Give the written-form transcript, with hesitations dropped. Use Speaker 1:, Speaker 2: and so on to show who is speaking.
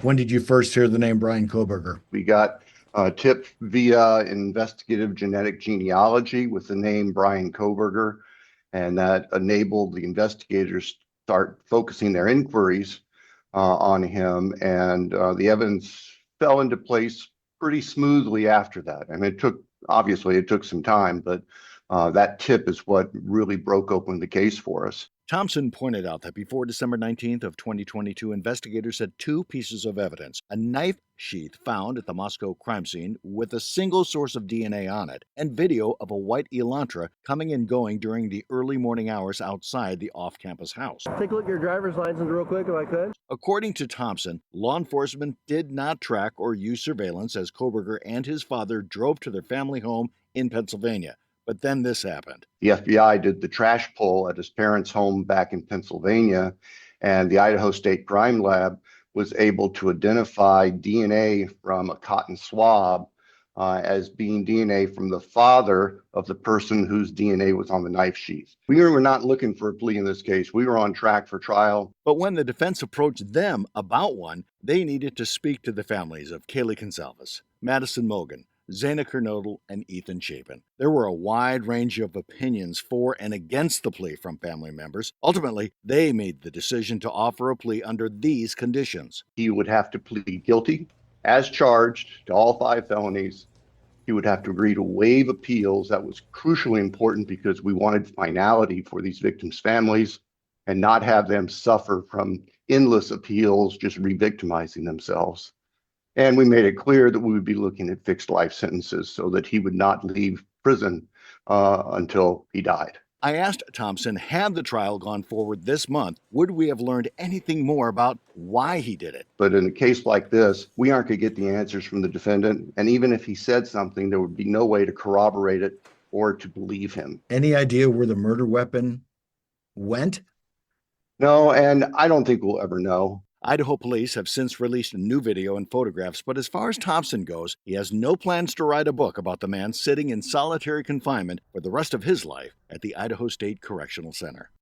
Speaker 1: When did you first hear the name Bryan Kohberger?
Speaker 2: We got a tip via investigative genetic genealogy with the name Bryan Kohberger, and that enabled the investigators to start focusing their inquiries on him, and the evidence fell into place pretty smoothly after that. I mean, obviously it took some time, but that tip is what really broke open the case for us.
Speaker 3: Thompson pointed out that before December 19th of 2022, investigators had two pieces of evidence: a knife sheath found at the Moscow crime scene with a single source of DNA on it, and video of a white Elantra coming and going during the early morning hours outside the off-campus house.
Speaker 4: Take a look at your driver's license real quick if I could.
Speaker 3: According to Thompson, law enforcement did not track or use surveillance as Kohberger and his father drove to their family home in Pennsylvania. But then this happened.
Speaker 2: The FBI did the trash pull at his parents' home back in Pennsylvania, and the Idaho State Crime Lab was able to identify DNA from a cotton swab as being DNA from the father of the person whose DNA was on the knife sheath. We were not looking for a plea in this case. We were on track for trial.
Speaker 3: But when the defense approached them about one, they needed to speak to the families of Kaylee Consalvis, Madison Mogan, Zana Kernodle, and Ethan Chapin. There were a wide range of opinions for and against the plea from family members. Ultimately, they made the decision to offer a plea under these conditions.
Speaker 2: He would have to plead guilty as charged to all 5 felonies. He would have to agree to waive appeals. That was crucially important because we wanted finality for these victims' families and not have them suffer from endless appeals, just re-victimizing themselves. And we made it clear that we would be looking at fixed life sentences so that he would not leave prison until he died.
Speaker 3: I asked Thompson, had the trial gone forward this month, would we have learned anything more about why he did it?
Speaker 2: But in a case like this, we aren't going to get the answers from the defendant. And even if he said something, there would be no way to corroborate it or to believe him.
Speaker 1: Any idea where the murder weapon went?
Speaker 2: No, and I don't think we'll ever know.
Speaker 3: Idaho police have since released new video and photographs, but as far as Thompson goes, he has no plans to write a book about the man sitting in solitary confinement for the rest of his life at the Idaho State Correctional Center.